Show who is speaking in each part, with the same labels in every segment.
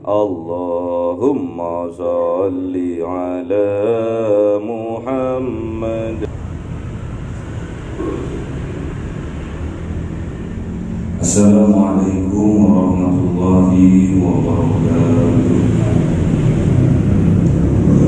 Speaker 1: Allahumma salli ala Muhammad.
Speaker 2: Assalamualaikum warahmatullahi wabarakatuh.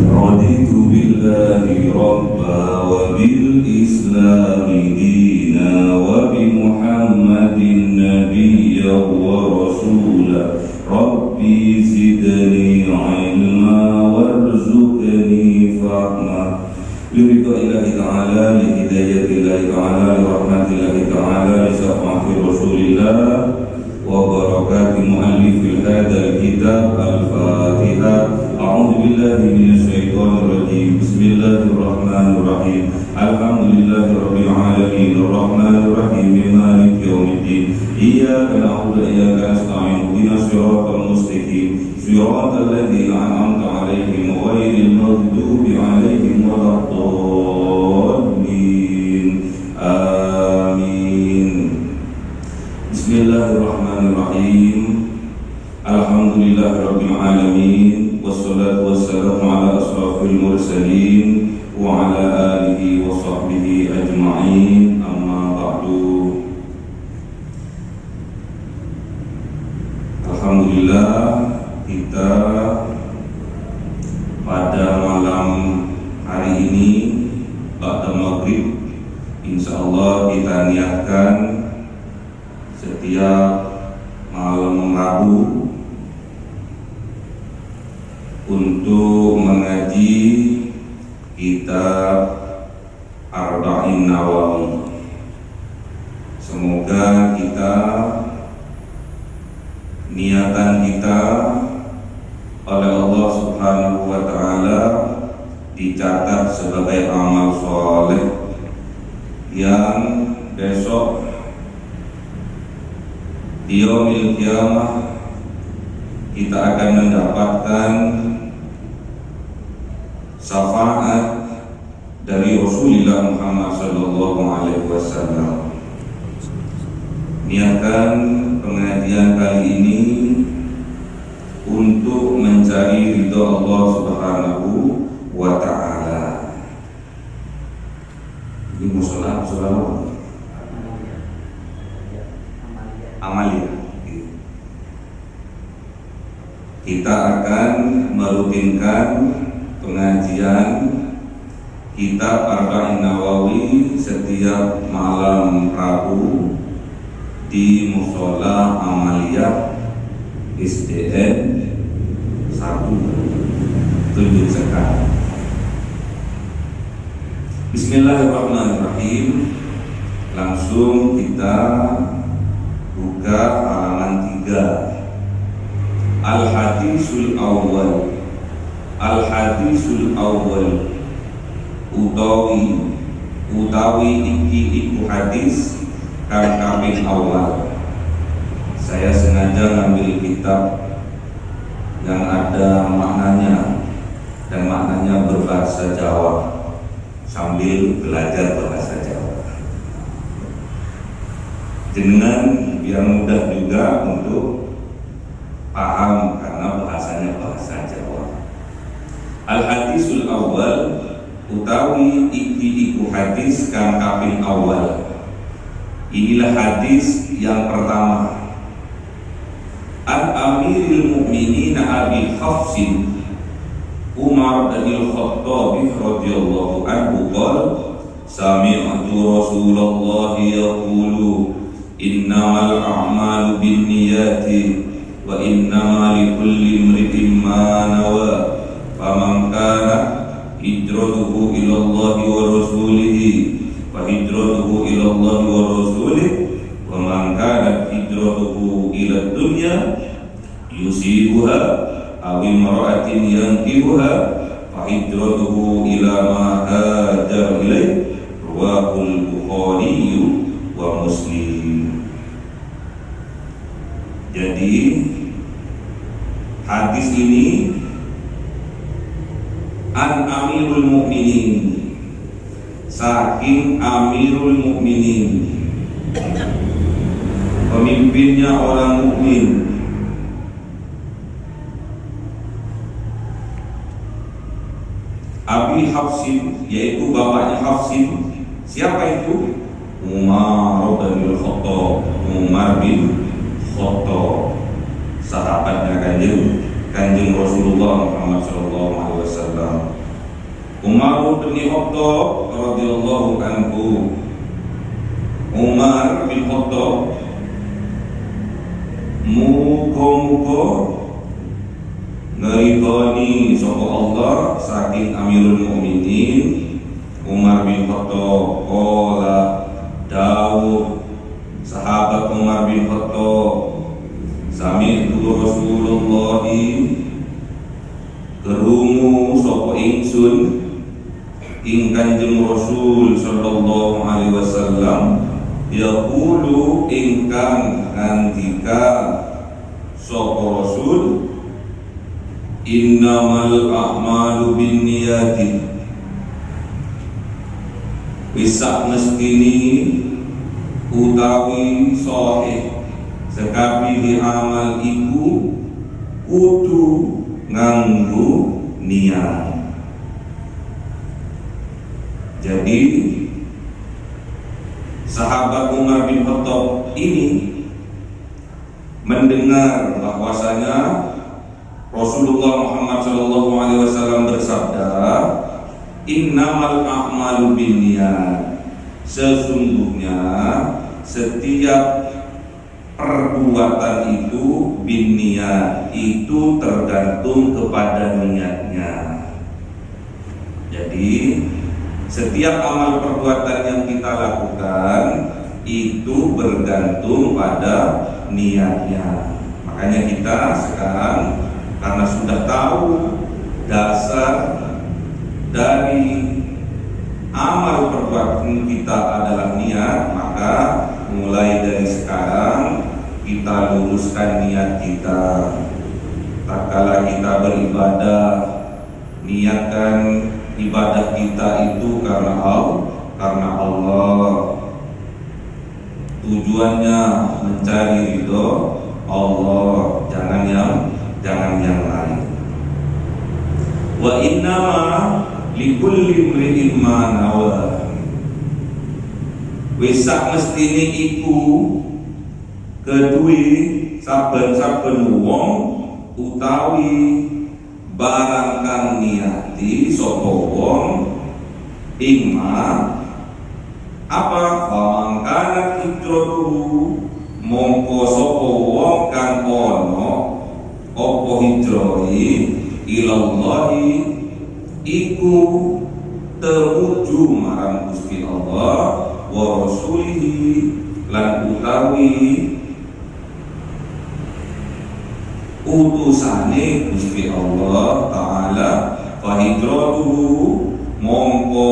Speaker 2: Raditu billahi rabba wa bil islami dina wa bi Muhammadin nabiyya wa rasula. Rabbi zidni ilma warzuqni fahma. Biridha ilahi ta'ala, li hidayati ilahi ta'ala, li rahmati ilahi ta'ala, li syafa'ati rasulillah wa barakati mu'allifil hadal kitab al-fatihah. A'udhu billahi minasyaitonir rajim. Bismillahirrahmanirrahim. Alhamdulillahi rabbil alamin, arrahmanir rahim, maliki yaumiddin. Iyyaka na'budu wa iyyaka nasta'in. Ihdinas siratal mustaqim, siratal ladzina an'amta 'alaihim ghairil maghdubi 'alaihim waladdallin. Amin. Bismillahirrahmanirrahim. Alhamdulillahirabbil alamin, wassalatu wassalamu ala asrafil mursalin wa ala alihi wa sahbihi ajma'in. Amma ba'du. Alhamdulillah, kita pada malam hari ini ba'da maghrib insyaallah kita niatkan setiap malam Rabu untuk mengaji kitab Arba'in Nawawi. Semoga kita, niatan kita oleh Allah Subhanahu wa ta'ala dicatat sebagai amal soleh yang besok di yaumil qiyamah kita akan mendapatkan syafaat dari Rasulullah Muhammad sallallahu alaihi wasallam. Niatkan pengajian kali ini untuk mencari ridha Allah Subhanahu wa ta'ala. Ini musola Amalia. Kita akan merutinkan pengajian kitab Arba'in Nawawi setiap malam Rabu di Musola Amalia SDN 1 Tunjuk Sekar. Bismillahirrahmanirrahim. Langsung kita buka halaman 3. Al-Hadisul Awwal. Al-Hadisul Awwal utawi iki iku hadis kang kaping awal. Saya sengaja ngambil kitab yang ada maknanya dan maknanya berbahasa Jawa sambil belajar bahasa Jawa. Dengan biar mudah juga untuk paham karena bahasanya bahasa Jawa. Al-Hadisul Awwal utawi iki iku hadis kang kaping awal. Inilah hadis yang pertama. An Amiril Mukminin Abi Hafsin Umar bin Khattab radhiyallahu anhu qala sami'tu Rasulullah yaqulu innamal a'malu binniyati wa innama likulli imri'in ma nawa faman kana hijratuhu ila Allah wa rasulihi fa hijratuhu ila Allah wa rasulihi wa man kanat hijratuhu ila dunya yusibuha aw imra'atin yankihuha fa hijratuhu ila ma hajara ilaihi rawahul Bukhari wa Muslim. Jadi hadis ini an Amirul Mukminin, saking Amirul Mukminin, pemimpinnya orang mukmin, Abi Hafsin, yaitu bapaknya Hafsin. Siapa itu? Umar bin Khattab. Umar bin Khattab, sahabatnya kanjeng Rasulullah Muhammad sallallahu alaihi wasallam. Umar bin Khattab radhiyallahu anhu. Umar bin Khattab muga-muga ngeridhoni sapa Allah saking Amirul Mukminin Umar bin Khattab. Qala dawuh sahabat Umar bin Khattab, sami'tu Rasulullah, kerungu sapa ingsun ing Kanjeng Rasul sallallahu alaihi wasallam yaqulu ingkang ngendika sapa Rasul, innamal a'malu binniyati, bisa mestini utawi sahih sekabihi amal iku kudu nganggo niat. Jadi sahabat Umar bin Khattab ini mendengar bahwasanya Rasulullah Muhammad SAW bersabda, innamal a'malu binniyat, sesungguhnya setiap perbuatan itu binniyat, itu tergantung kepada niatnya. Jadi setiap amal perbuatan yang kita lakukan itu bergantung pada niatnya. Makanya kita sekarang karena sudah tahu dasar dari amal perbuatan kita adalah niat, maka mulai dari sekarang kita luruskan niat kita. Tatkala kita beribadah, niatkan ibadah kita itu karena Allah. Tujuannya mencari ridho Allah, jangan yang lain. Wa innama likulli imri'in ma nawa, wis sak mestine iku kedue saben-saben wong utawi barang kang niati sapa wong ingma apa famangkana hijratuhu, mongko sapa wong kang ono apa hijrahe ilallahi iku temuju marang Gusti Allah wa rasulihi lan utawi utusane Gusti Allah taala, fa hijratuhu mongko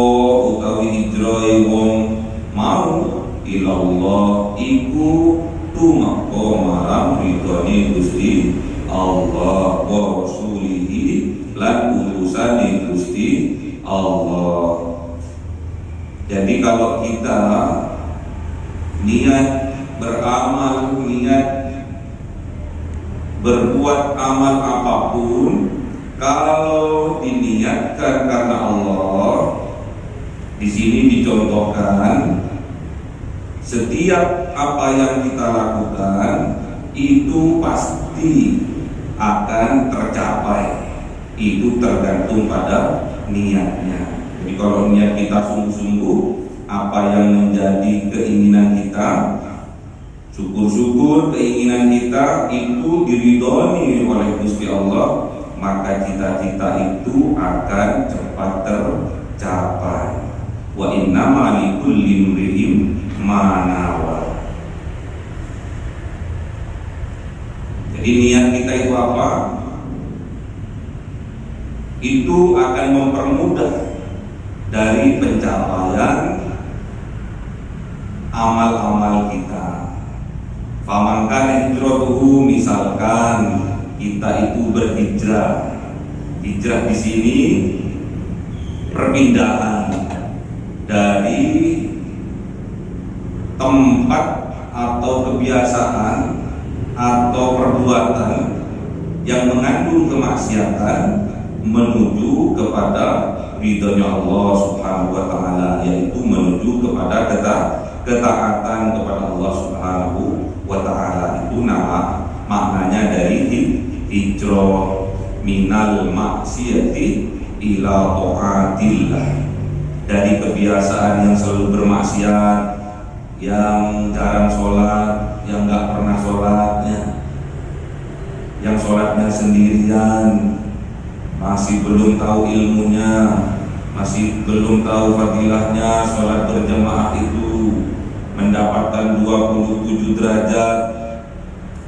Speaker 2: utawi hijrahe wong mau ilallah iku tumeka marang ridhone Gusti Allah wa rasulihi lan utusane Gusti Allah. Jadi kalau kita niat beramal, niat berbuat amal apapun, kalau diniatkan karena Allah, di sini dicontohkan setiap apa yang kita lakukan itu pasti akan tercapai. Itu tergantung pada niatnya. Jadi kalau niat kita sungguh-sungguh, apa yang menjadi keinginan kita, syukur-syukur keinginan kita itu diridhoni oleh Gusti Allah, maka cita-cita itu akan cepat tercapai. Wa innama likulli imri'in ma nawa. Jadi niat kita itu apa? Itu akan mempermudah dari pencapaian amal-amal kita. Faman kana hijratuhu, misalkan kita itu berhijrah. Hijrah di sini perpindahan dari tempat atau kebiasaan atau perbuatan yang mengandung kemaksiatan menuju kepada ridhonya Allah Subhanahu wa taala, yaitu menuju kepada ketaatan kepada Allah Subhanahu wa taala. Itu nama maknanya dari hijrah, minal maksiati ila taatillah. Dari kebiasaan yang selalu bermaksiat, yang jarang sholat, yang nggak pernah sholatnya, yang sholatnya sendirian, masih belum tahu ilmunya, masih belum tahu fadilahnya sholat berjamaah itu mendapatkan 27 derajat.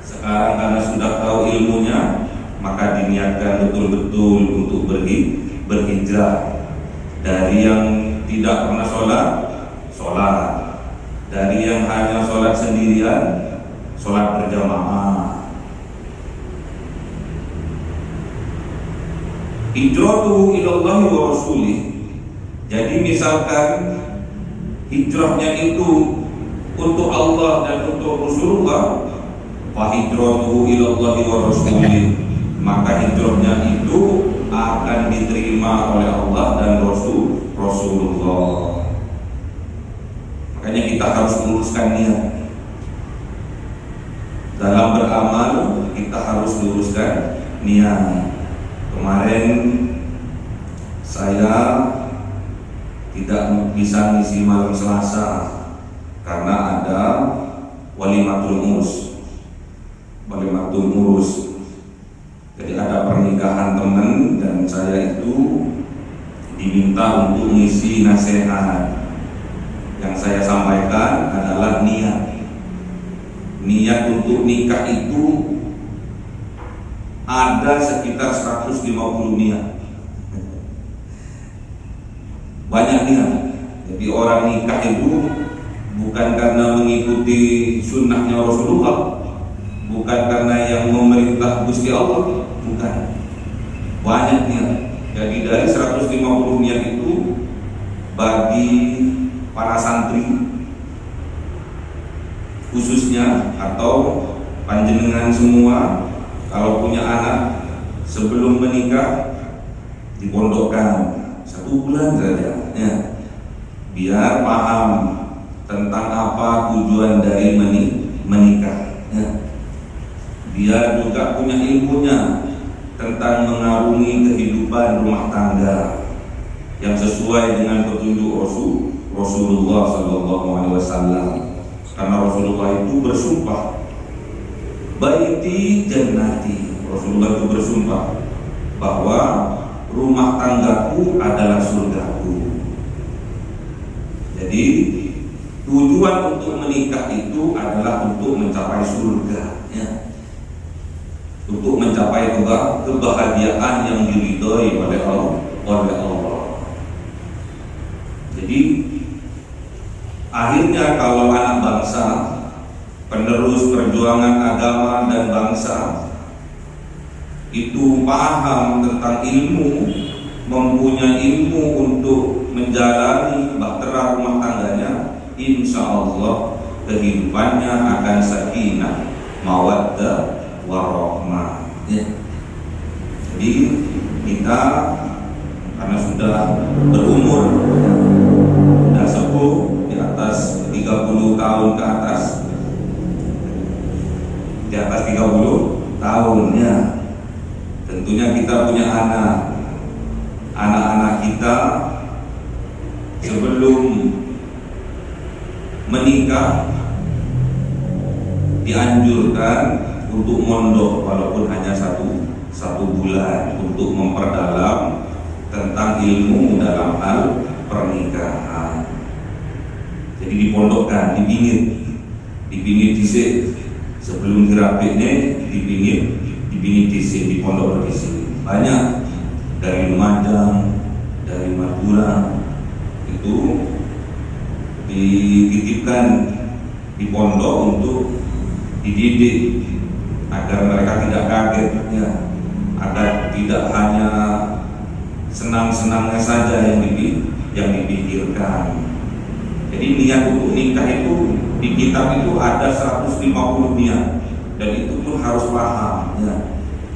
Speaker 2: Sekarang karena sudah tahu ilmunya, maka diniatkan betul-betul untuk berhijrah dari yang tidak pernah sholat, dari yang hanya sholat sendirian, sholat berjamaah. Hijratu ilallahi wa rasulih. Jadi misalkan hijrahnya itu untuk Allah dan untuk Rasulullah, fa hijratu ilallahi wa rasulih, maka hijrahnya itu akan diterima oleh Allah dan Rasulullah. Makanya kita harus luruskan niat dalam beramal, kita harus luruskan niat. Kemarin saya tidak bisa ngisi malam Selasa karena ada walimatul urus. Jadi ada pernikahan teman dan saya itu diminta untuk mengisi nasihat. Yang saya sampaikan adalah niat untuk nikah itu ada sekitar 150 niat. Banyak niat. Jadi orang nikah itu bukan karena mengikuti sunnahnya Rasulullah, bukan karena yang memerintah Gusti Allah, bukan. Banyak niat. Jadi dari 150 niat itu bagi para santri khususnya atau panjenengan semua, kalau punya anak sebelum menikah dipondokkan 1 bulan saja ya, biar paham tentang apa tujuan dari menikah ya. Biar juga punya ilmunya tentang mengarungi kehidupan rumah tangga yang sesuai dengan petunjuk Rasulullah SAW. Karena Rasulullah itu bersumpah, baiti jannati. Rasulullah itu bersumpah bahwa rumah tanggaku adalah surgaku. Jadi tujuan untuk menikah itu adalah untuk mencapai surga ya. Untuk mencapai kebahagiaan yang diridhoi oleh Allah. Jadi akhirnya kalau anak bangsa, penerus perjuangan agama dan bangsa itu paham tentang ilmu, mempunyai ilmu untuk menjalani bahtera rumah tangganya, insya Allah kehidupannya akan sakinah, mawaddah, warahmah ya. Jadi kita karena sudah berumur ya, sudah sepuh, di atas 30 tahun ke atas, di atas 30 tahun ya, tentunya kita punya anak-anak kita sebelum menikah dianjurkan untuk mondok walaupun hanya satu bulan untuk memperdalam tentang ilmu dalam hal pernikahan. Jadi dipondokkan, dipingit disik sebelum dirapiknya, dipingit disik, dipondok disik. Banyak dari Lumajang, dari Madura itu dititipkan di pondok untuk dididik agar mereka tidak kaget ya, agar tidak hanya senang-senangnya saja yang dipikirkan. Jadi niat untuk nikah itu di kitab itu ada 150 niat, dan itu pun harus paham ya.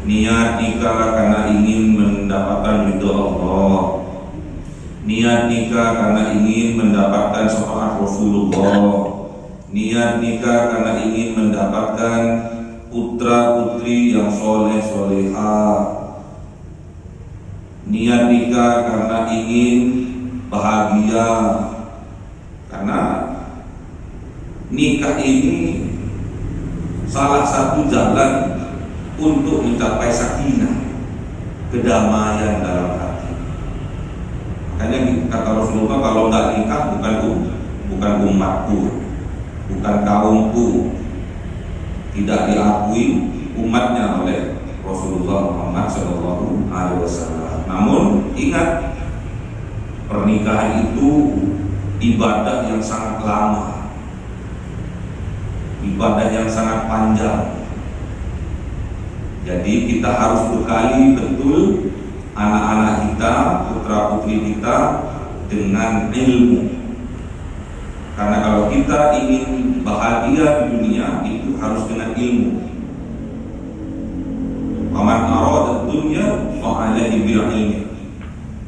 Speaker 2: Niat nikah karena ingin mendapatkan ridho Allah, niat nikah karena ingin mendapatkan syafaat Rasulullah, niat nikah karena ingin mendapatkan putra putri yang soleh solehah, niat nikah karena ingin bahagia. Karena nikah ini salah satu jalan untuk mencapai sakinah, kedamaian dalam hati. Makanya kata Rasulullah, kalau nggak nikah bukan umatku, bukan kaumku, tidak diakui umatnya oleh Rasulullah Muhammad SAW. Namun ingat, pernikahan itu ibadah yang sangat lama, ibadah yang sangat panjang. Jadi kita harus bekali betul anak-anak kita, putra putri kita dengan ilmu. Karena kalau kita ingin bahagia di dunia, itu harus dengan ilmu. Faman arada dunya fa alaihi bil ilmi.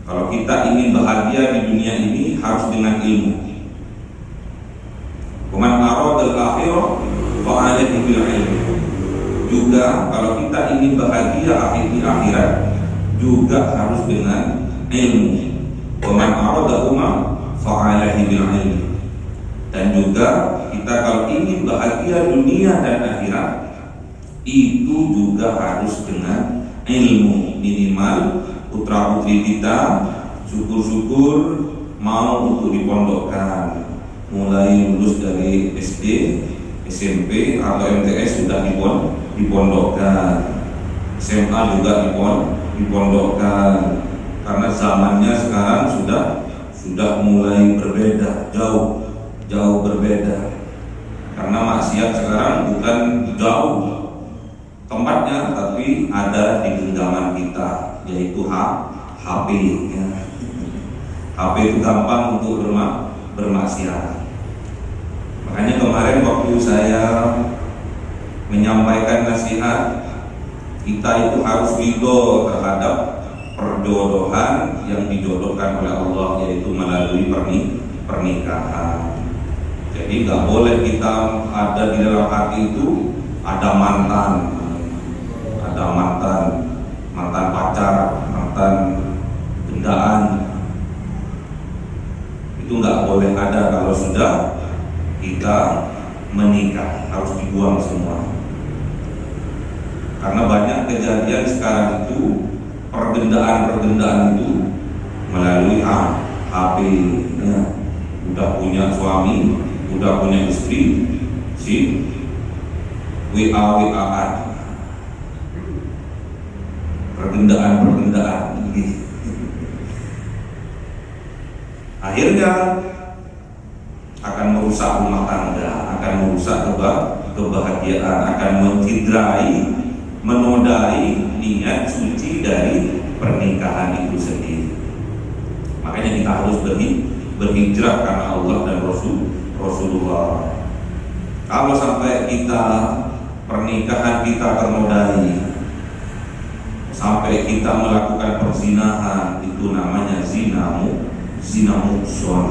Speaker 2: Kalau kita ingin bahagia di dunia ini, harus dengan ilmu. Faman arada al-akhirah fa alaihi bil ilmi. Juga kalau kita ingin bahagia di akhirat, juga harus dengan ilmu. Faman arada umma fa alaihi bil ilmi. Dan juga kita kalau ingin bahagia dunia dan akhirat, itu juga harus dengan ilmu. Minimal putra putri kita syukur-syukur mau untuk dipondokkan, mulai lulus dari SD, SMP atau MTS sudah dipondokkan, SMA juga dipondokkan. Karena zamannya sekarang sudah mulai berbeda, jauh berbeda. Karena maksiat sekarang bukan jauh tempatnya, tapi ada di genggaman kita, yaitu HP. Ya. HP itu gampang untuk bermaksiat. Makanya kemarin waktu saya menyampaikan nasihat, kita itu harus ridho terhadap perjodohan yang dijodohkan oleh Allah, yaitu melalui pernikahan. Jadi nggak boleh kita ada di dalam hati itu ada mantan pacar, mantan bendaan. Itu nggak boleh ada kalau sudah kita menikah, harus dibuang semua. Karena banyak kejadian sekarang itu, pergendaan itu melalui HP. Ya. Udah punya suami, udah punya istri, si WA-WA-an, pergendaan. Akhirnya akan merusak rumah tangga, akan merusak kebahagiaan, akan mencederai, menodai niat suci dari pernikahan itu sendiri. Makanya kita harus berhijrah karena Allah dan Rasulullah. Kalau sampai pernikahan kita ternodai, sampai kita melakukan perzinahan, itu namanya zina muhson.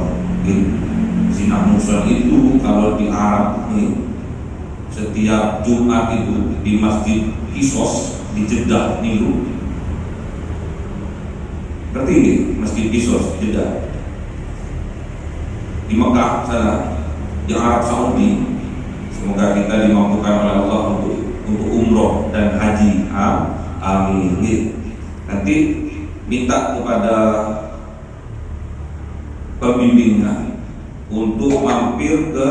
Speaker 2: Zina muhson itu kalau di Arab setiap Jumat itu di Masjid Qisas di Jeddah Nilu. Berarti ini Masjid Qisas Jeddah di Mekah sana, di Arab Saudi. Semoga kita dimampukan oleh Allah untuk umroh dan haji. Amin. Nanti minta kepada pembimbingnya untuk mampir ke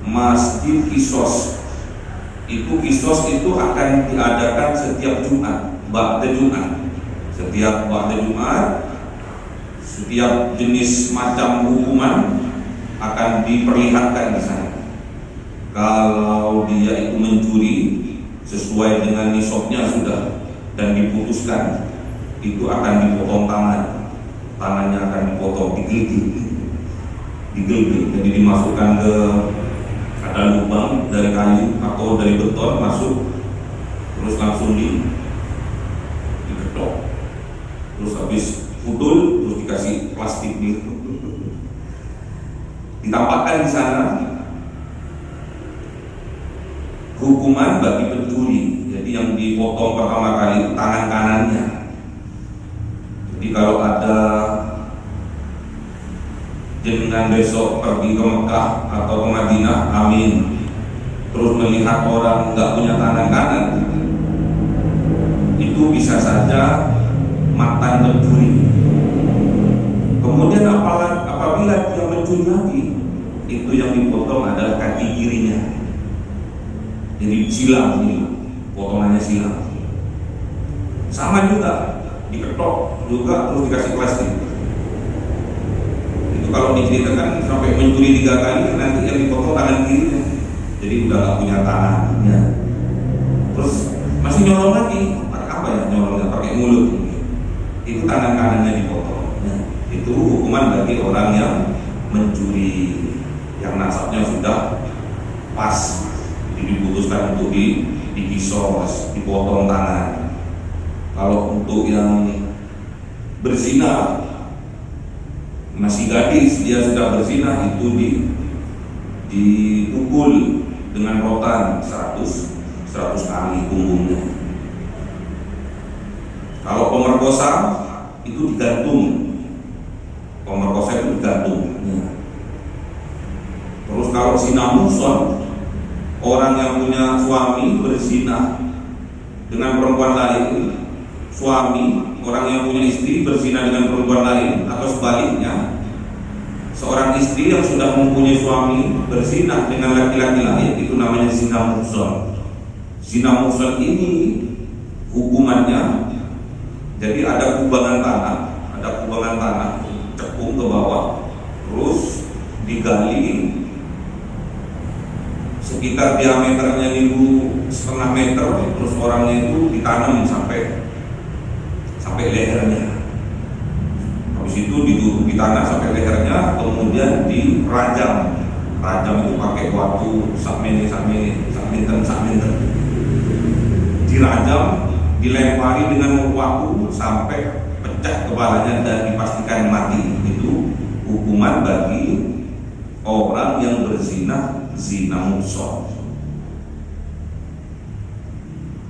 Speaker 2: Masjid Qisas. Qisas itu akan diadakan setiap Jumat, ba'da Jumat. Setiap ba'da Jumat, setiap jenis macam hukuman akan diperlihatkan di sana. Kalau dia itu mencuri sesuai dengan nisabnya sudah dan diputuskan, itu akan dipotong tangannya akan dipotong, digelbing, jadi dimasukkan ke ada lubang dari kayu atau dari beton, masuk terus langsung diketok, terus habis putul terus dikasih plastik nih. Ditampakkan di sana hukuman bagi pencuri. Jadi yang dipotong pertama kali tangan kanannya. Jadi kalau ada jenengan besok pergi ke Mekah atau ke Madinah, amin, terus melihat orang nggak punya tangan kanan, itu bisa saja mantan pencuri. Kemudian apabila dia mencuri lagi, itu yang dipotong adalah kaki kirinya. Jadi silang ini, potongannya silang. Sama juga, diketok juga terus dikasih plastik. Itu kalau diceritakan sampai mencuri 3 kali, nanti yang dipotong tangan kirinya. Jadi udah nggak punya tangan. Ya. Terus masih nyolong lagi, pakai apa ya nyolongnya? Pakai mulut. Itu tangan kanannya dipotong. Ya. Itu hukuman bagi orang yang mencuri, yang nasabnya sudah pas. Diputuskan untuk dikisos, dipotong tangan. Kalau untuk yang berzina, masih gadis, dia sudah berzina, itu dipukul dengan rotan 100 kali punggungnya. Kalau pemerkosa itu digantung, pemerkosa itu digantung. Terus kalau zina muhsan, orang yang punya suami berzina dengan perempuan lain, suami orang yang punya istri berzina dengan perempuan lain, atau sebaliknya, seorang istri yang sudah mempunyai suami berzina dengan laki-laki lain, itu namanya zina muhsan. Zina muhsan ini hukumannya, jadi ada kubangan tanah, cekung ke bawah, terus digali sekitar diameternya itu 1,5 meter, terus orangnya itu ditanam sampai lehernya. Habis itu ditutupi tanah sampai lehernya, kemudian dirajam. Rajam itu pakai batu sakmene, dirajam, dilempari dengan waktu sampai pecah kepalanya dan dipastikan mati. Itu hukuman bagi orang yang berzina, zina muhsan.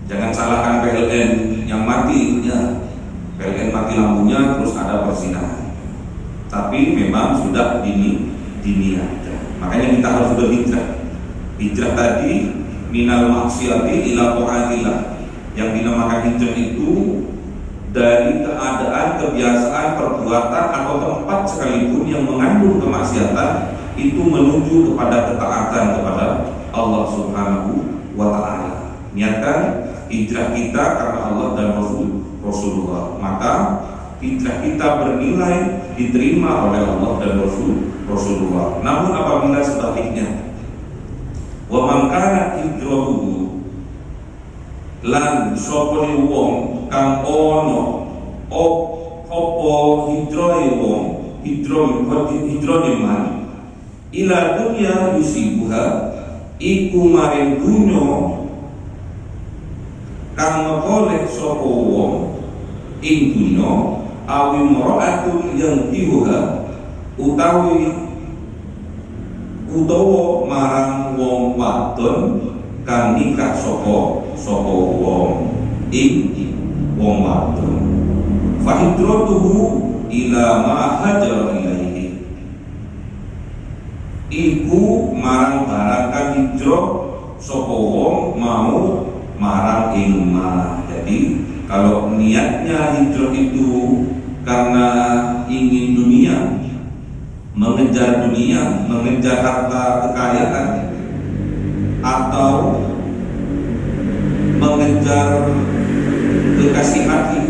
Speaker 2: Jangan salahkan PLN yang mati, ya. PLN mati lampunya terus ada perzinahan. Tapi memang sudah diniatkan. Makanya kita harus berhijrah. Hijrah tadi minal maksiati ila ta'atillah. Yang dinamakan hijrah itu dari keadaan, kebiasaan, perbuatan atau tempat sekalipun yang mengandung kemaksiatan, itu menuju kepada ketaatan kepada Allah Subhanahu wa ta'ala. Niatkan hijrah kita karena Allah dan Rasulullah, maka hijrah kita bernilai, diterima oleh Allah dan Rasulullah. Namun apabila sebaliknya, wa man kana hijratuhu, lan sapa wong kang ono apa hijrahe wong, hijrahe man ila dunya yusibuha, iku maring dunya kang mengoleh sapa wong ing dunya, awi mra'atun yang dihuha, utawa marang wong wadon kang nikah sapa wong ing wong wadon. Fa hijratuhu ila ma hajara ilaihi, iku marang barang kang hijrah sapa wong mau marang ing ma. Jadi kalau niatnya hijrah itu karena ingin dunia, mengejar dunia, mengejar harta kekayaan, atau mengejar kekasih hati,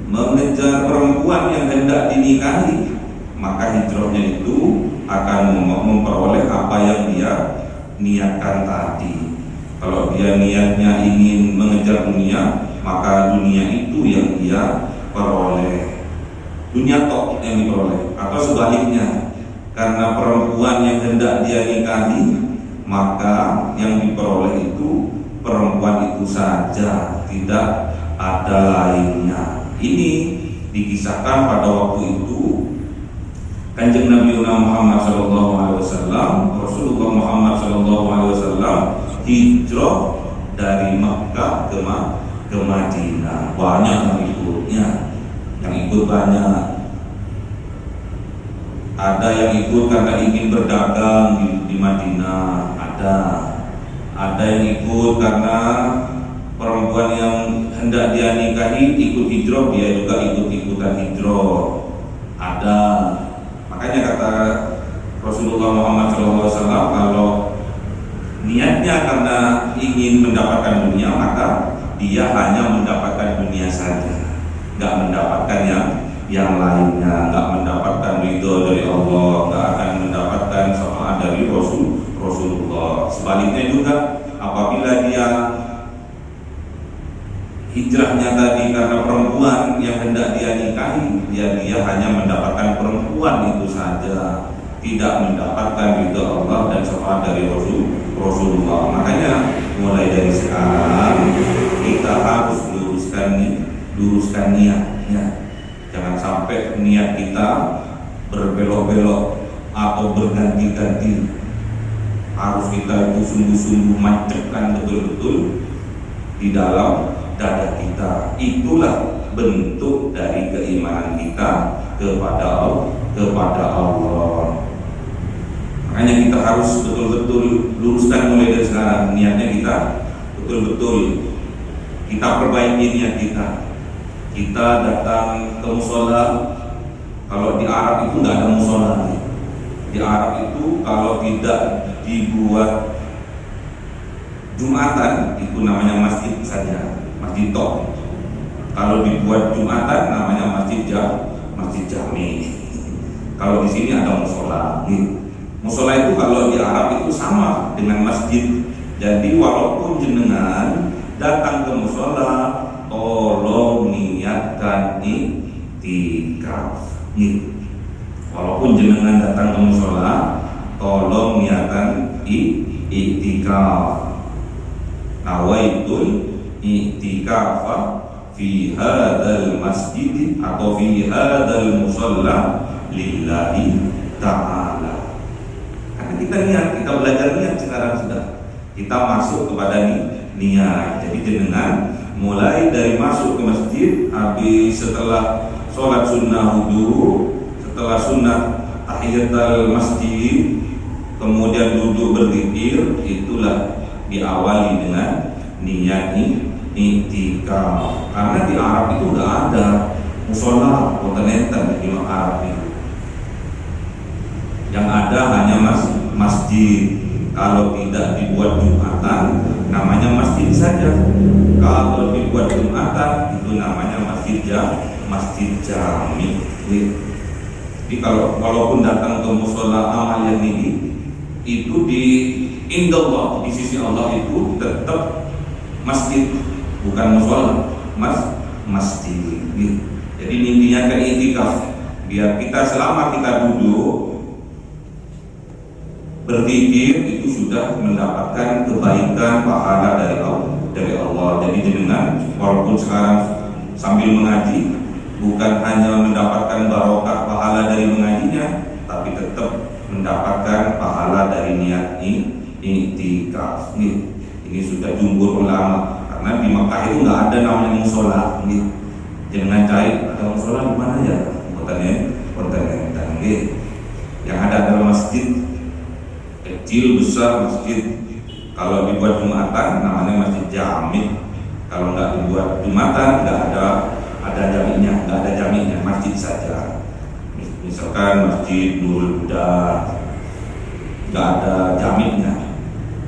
Speaker 2: mengejar perempuan yang hendak dinikahi, maka hijrahnya itu akan memperoleh apa yang dia niatkan tadi. Kalau dia niatnya ingin mengejar dunia, maka dunia itu yang dia peroleh, dunia tok yang diperoleh. Atau sebaliknya, karena perempuan yang hendak dia nikahi, maka yang diperoleh itu perempuan itu saja, tidak ada lainnya. Ini Dikisahkan pada waktu itu Kanjeng Nabi Muhammad SAW, Rasulullah Muhammad SAW hijrah dari Makkah ke Madinah. Banyak yang ikutnya, yang ikut banyak. Ada yang ikut karena ingin berdagang di Madinah, ada yang ikut karena perempuan yang hendak dia nikahi ikut hijrah, dia juga ikut-ikutan hijrah. Ada. Makanya kata Rasulullah Muhammad SAW, kalau niatnya karena ingin mendapatkan dunia, maka dia hanya mendapatkan dunia saja, nggak mendapatkan yang lainnya, nggak mendapatkan ridho dari Allah, nggak akan mendapatkan syafaat dari Rasulullah. Sebaliknya juga, apabila dia hijrahnya tadi karena perempuan yang hendak dia nikahi, dia hanya mendapatkan perempuan itu saja, tidak mendapatkan ridho Allah dan syafaat dari Rasulullah. Makanya mulai dari sekarang kita harus luruskan niatnya. Jangan sampai niat kita berbelok-belok atau berganti-ganti. Harus kita itu sungguh-sungguh mantapkan betul-betul di dalam dada kita. Itulah bentuk dari keimanan kita kepada Allah. Makanya kita harus betul-betul luruskan mulai dari sekarang niatnya kita, betul-betul kita perbaiki niat kita. Kita datang ke musola. Kalau di Arab itu nggak ada musola. Di Arab itu kalau tidak dibuat Jumatan itu namanya masjid saja, masjid tok. Kalau dibuat Jumatan namanya masjid jami. Kalau di sini ada musola. Musola itu kalau di Arab itu sama dengan masjid. Jadi walaupun jenengan datang ke musola, tolong niatkan iktikaf. Walaupun jenengan datang ke musola, tolong niatkan iktikaf. Nawaitul i'tikafa fi hadzal masjid atau fi hadzal musalla lillahi ta'ala. Karena kita niat, kita belajar niat sekarang sudah. Kita masuk kepada niat. Jadi jenengan mulai dari masuk ke masjid, habis setelah sholat sunnah wudu, setelah sunnah tahiyatul masjid, kemudian duduk berzikir, itulah diawali dengan niat iktikaf. Karena di Arab itu nggak ada musola kontinental di Arab itu. Yang ada hanya masjid. Kalau tidak dibuat Jumatan, namanya masjid saja. Kalau dibuat Jumatan, itu namanya masjid jami. Jadi kalau walaupun datang ke musola amal yang ini, itu di indallah, di sisi Allah itu tetap masjid, bukan musola, masjid. Jadi intinya kan iktikaf, biar kita selama kita duduk berzikir itu sudah mendapatkan kebaikan pahala dari Allah. Jadi jenengan walaupun sekarang sambil mengaji, bukan hanya mendapatkan barokah pahala dari mengajinya, tapi tetap mendapatkan pahala dari niat iktikaf. Ini sudah jumhur ulama, karena di Makkah itu nggak ada namanya musola. Jangan cari ada musola di mana ya? Konten. Yang ada adalah masjid, kecil besar masjid. Kalau dibuat Jumatan namanya masjid jami. Kalau nggak dibuat Jumatan nggak ada jaminya, masjid saja. Misalkan Masjid Nurul Huda nggak ada jaminnya.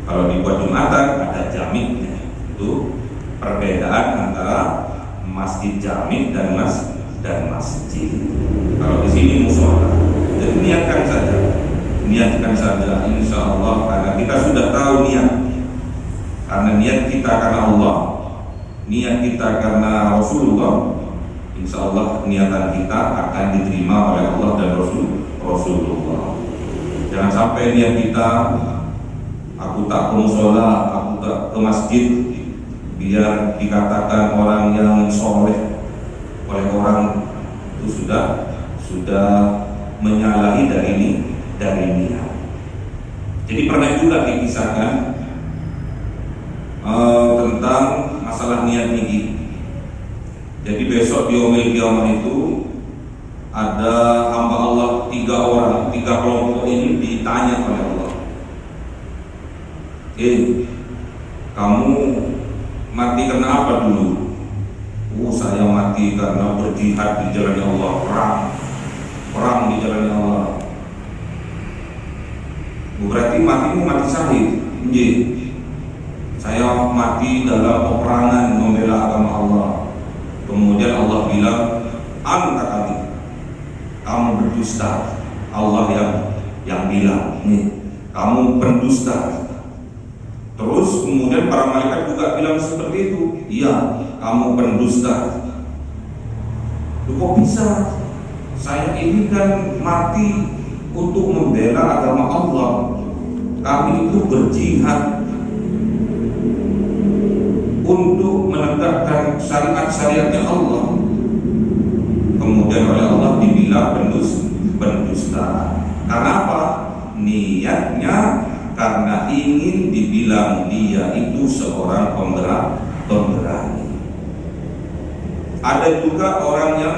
Speaker 2: Kalau dibuat Jumatan ada jaminnya. Itu perbedaan antara masjid jamin dan masjid. Kalau di sini musola. Jadi niatkan saja, insya Allah. Karena kita sudah tahu niat. Karena niat kita karena Allah, niat kita karena Rasulullah, insya Allah niatan kita akan diterima oleh Allah dan Rasulullah. Jangan sampai niat kita, aku tak ke musola, aku tak ke masjid, biar dikatakan orang yang soleh oleh orang sudah menyalahi dari niat. Jadi pernah juga dikisahkan tentang masalah niat ini. Jadi besok di yaumil qiyamah itu ada hamba Allah 3 orang, 3 kelompok ini ditanya oleh Allah, kamu mati karena apa dulu? Saya mati karena berjihad di jalan Allah, perang di jalan Allah. Berarti matimu mati syahid. Saya mati dalam peperangan membela agama Allah. Kemudian Allah bilang, anta kali, kamu berdusta. Allah yang bilang, kamu pendusta. Terus kemudian para malaikat juga bilang seperti itu. Iya, kamu pendusta. Kok bisa? Saya ini kan mati untuk membela agama Allah. Kami itu berjihad untuk menegakkan syariat-syariatnya Allah. Kemudian oleh Allah dibilang pendusta. Karena apa? Niatnya karena ingin dibilang dia itu seorang pemberani. Ada juga orang yang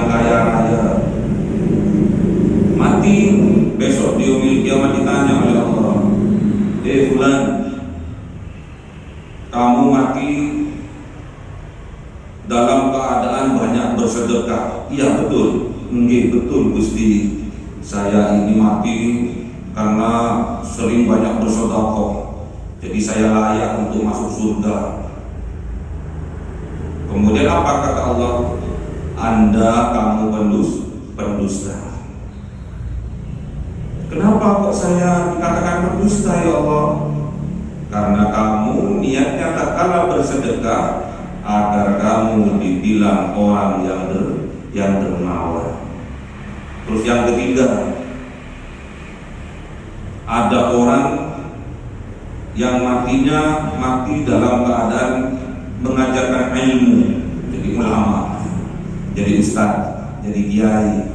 Speaker 2: kaya, raya, mati besok di yaumil qiyamah ditanya oleh Allah, fulan, kamu mati dalam keadaan banyak bersedekah. Iya betul, betul Gusti. Saya ini mati karena sering banyak bersedekah, jadi saya layak untuk masuk surga. Kemudian apa kata Allah? Anda kamu pendusta. Kenapa kok saya dikatakan pendusta ya Allah? Karena kamu niatnya tak kalah bersedekah agar kamu dibilang orang yang dermawan. Terus yang ketiga, ada orang yang mati dalam keadaan mengajarkan ilmu, jadi ulama, jadi ustaz, jadi kiai,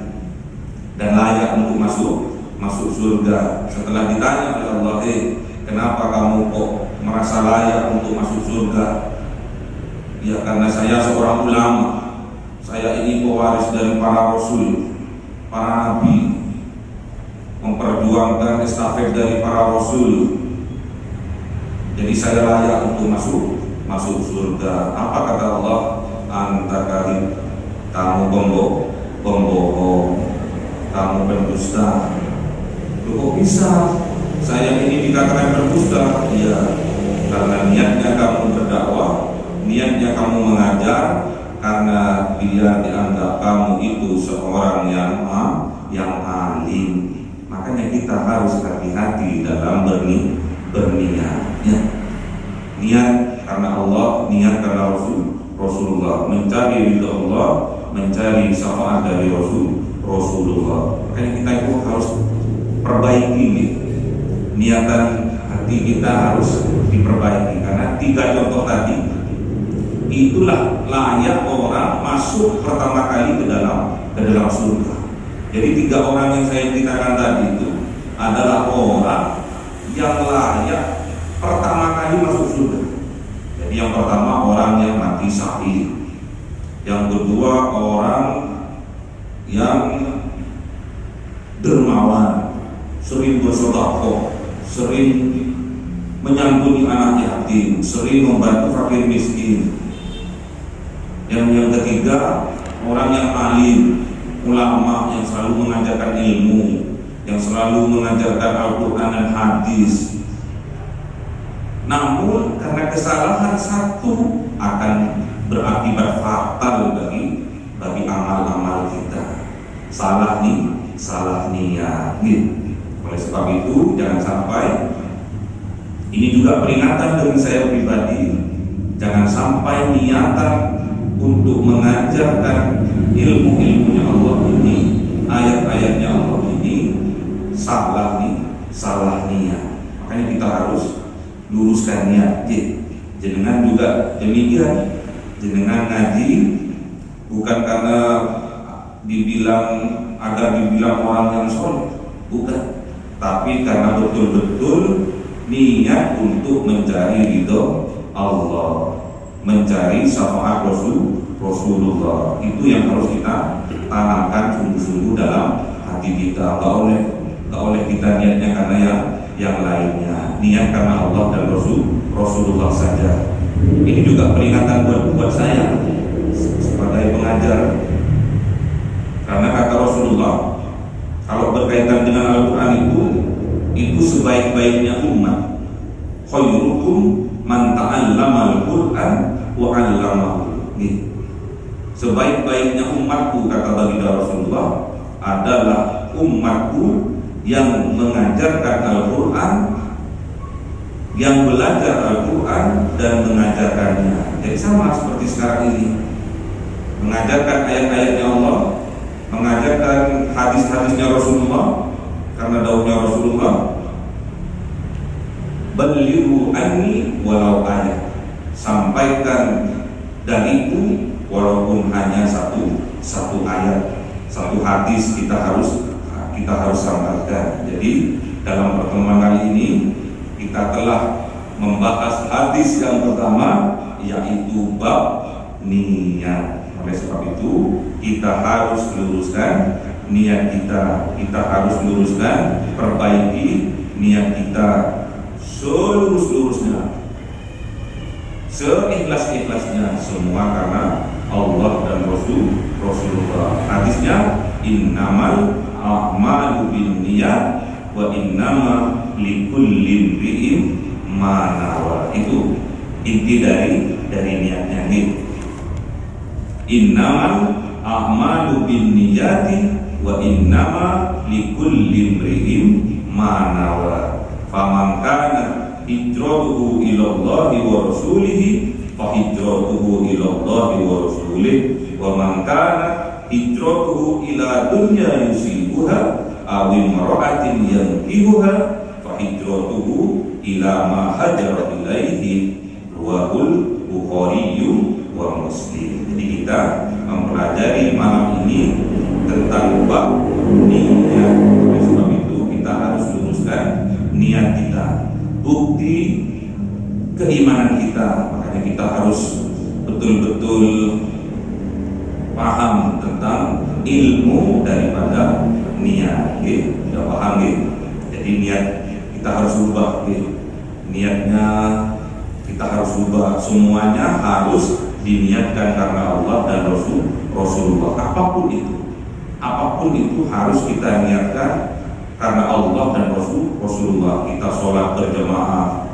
Speaker 2: dan layak untuk masuk surga. Setelah ditanya oleh Allah, kenapa kamu kok merasa layak untuk masuk surga? Ya karena saya seorang ulama, saya ini pewaris dari para rasul, para nabi, memperjuangkan estafet dari para rasul. Jadi saya layak untuk masuk surga. Apa kata Allah? Anta kalim, kamu pembohong, kamu pendusta. Kok bisa saya ini dikatakan pendusta? Iya, karena niatnya kamu berdakwah, niatnya kamu mengajar, karena dia dianggap kamu itu seorang yang alim. Makanya kita harus hati-hati dalam berniat. Ya. Niat karena Allah, niat karena Rasulullah, mencari ridha Allah, mencari syafaat dari Rasulullah. Makanya kita itu harus perbaiki niatan hati kita, harus diperbaiki. Karena 3 contoh tadi itulah layak orang masuk pertama kali ke dalam surga. Jadi 3 orang yang saya ceritakan tadi itu adalah orang yang layak pertama kali masuk surga. Jadi yang pertama orang yang mati syahid, yang kedua orang yang dermawan, sering bersedekah, sering menyantuni anak yatim, sering membantu fakir miskin. Yang ketiga orang yang alim, ulama yang selalu mengajarkan ilmu, yang selalu mengajarkan Al-Quran dan hadis. Namun karena kesalahan satu akan berakibat fatal bagi amal-amal kita. Salah niat. Oleh sebab itu jangan sampai, ini juga peringatan bagi saya pribadi, jangan sampai niatan untuk mengajarkan ilmu-ilmunya Allah ini, ayat-ayatnya Allah ini salah niat. Makanya kita harus luruskan niat. Jenengan juga demikian, jenengan ngaji bukan karena agar dibilang orang yang soleh, bukan, tapi karena betul-betul niat untuk mencari ridho Allah, mencari syafaat Rasulullah. Itu yang harus kita tanamkan sungguh-sungguh dalam hati kita. Gak oleh kita niatnya karena yang lainnya. Niat karena Allah dan Rasulullah saja. Ini juga peringatan buat saya sebagai pengajar. Karena kata Rasulullah, kalau berkaitan dengan Al-Quran itu sebaik-baiknya umat. Khairukum man ta'allama al-Quran wa 'allamahu. Sebaik-baiknya umatku, kata baginda Rasulullah, adalah umatku yang mengajarkan Al-Quran, yang belajar Al-Quran dan mengajarkannya. Jadi sama seperti sekarang ini, mengajarkan ayat-ayatnya Allah, mengajarkan hadis-hadisnya Rasulullah. Karena daunnya Rasulullah, balighu anni walau ayat, sampaikan dariku walaupun hanya satu ayat, satu hadis kita harus sampaikan. Jadi dalam pertemuan kali ini kita telah membahas hadis yang pertama, yaitu bab niat. Oleh sebab itu kita harus luruskan niat kita harus luruskan, perbaiki niat kita selurus-lurusnya, seikhlas-ikhlasnya, semua karena Allah dan Rasulullah. Hadisnya, innamal a'malu binniyat wa innama likulli imri'in ma nawa. Itu inti dari niatnya gitu. Innamal a'malu binniyati wa innama likulli imri'in ma nawa. Faman kana hijratuhu ila Allahi wa rasulihi fa hijratuhu ila Allahi wa rasulihi wa man kana hijratuhu ila dunya yusibuha aw imra'atin yankihuha fa hijratuhu ila ma hajara ilaihi. Rawahul Bukhari wa Muslim. Jadi kita mempelajari malam ini tentang bab niat. Oleh sebab itu kita harus luruskan niat kita, bukti keimanan kita. Makanya kita harus betul-betul paham tentang ilmu daripada niat. Sudah paham gitu. Jadi niat kita harus ubah gitu. Niatnya kita harus ubah, semuanya harus diniatkan karena Allah dan Rasulullah. Apapun itu harus kita niatkan karena Allah dan Rasulullah. Kita sholat berjamaah,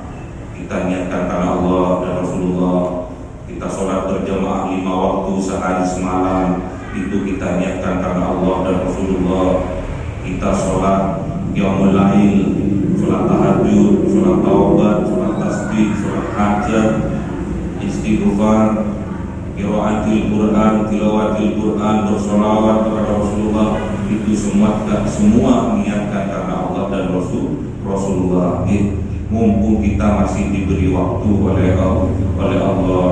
Speaker 2: kita niatkan karena Allah dan Rasulullah. Kita sholat berjamaah 5 waktu sehari semalam, itu kita niatkan karena Allah dan Rasulullah. Kita sholat qiyamul lail, sholat tahajud, sholat taubat, sholat tasbih, sholat hajat, istighfar, qiraatul Quran, tilawatul Quran, bersolawat kepada Rasulullah, itu semua niatkan karena Allah dan Rasulullah. Mumpung kita masih diberi waktu oleh Allah,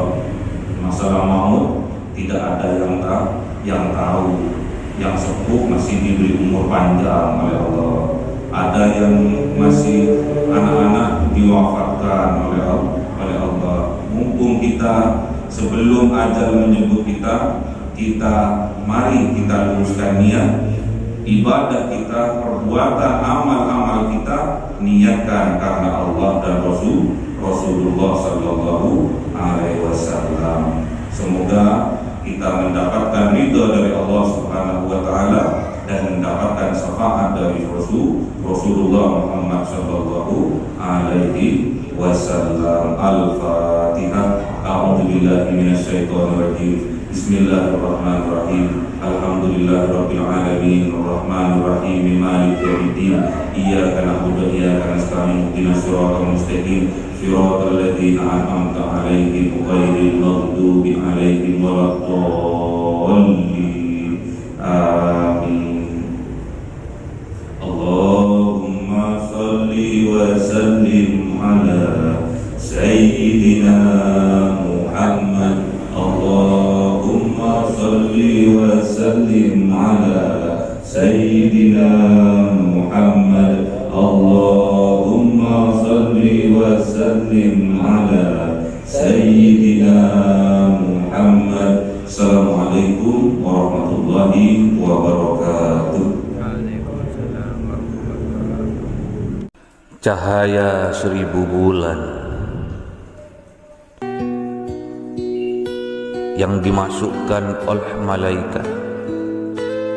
Speaker 2: masalah maut tidak ada yang tahu. Yang sepuh masih diberi umur panjang oleh Allah, ada yang masih anak-anak diwafatkan oleh Allah. Mumpung kita sebelum ajal menyebut kita mari kita luruskan niat ibadah kita, perbuatan amal-amal kita, niatkan karena Allah dan Rasulullah sallallahu alaihi wasallam. Semoga kita mendapatkan ridha dari Allah Subhanahu wa taala dan mendapatkan syafaat dari Rasulullah Muhammad sallallahu alaihi wasallam. Al-Fatihah. A'udzubillahi minasyaitonir rajim. Bismillahirrahmanirrahim. Alhamdulillahirabbil alamin, arrahmanir rahim, maliki yaumiddin. Iyyaka na'budu wa iyyaka nasta'in. Ihdinas siratal mustaqim, siratal ladzina an'amta 'alaihim ghairil maghdubi 'alaihim waladdallin. Amin. Allahumma shalli wa sallim ala sayyidina Muhammad. Allahumma shalli
Speaker 1: وسلم على سيدنا محمد اللهم صل وسلم على سيدنا محمد. Assalamualaikum warahmatullahi wabarakatuh.
Speaker 3: Cahaya 1000 bulan yang dimasukkan oleh malaikat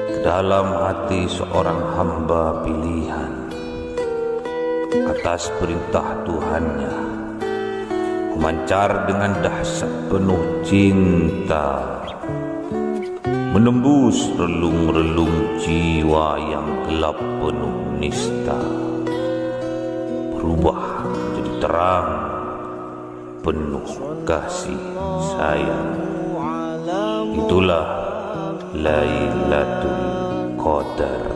Speaker 3: ke dalam hati seorang hamba pilihan atas perintah Tuhannya, memancar dengan dahsyat penuh cinta, menembus relung-relung jiwa yang gelap penuh nista, berubah menjadi terang penuh kasih sayang. Itulah Lailatul Qadar.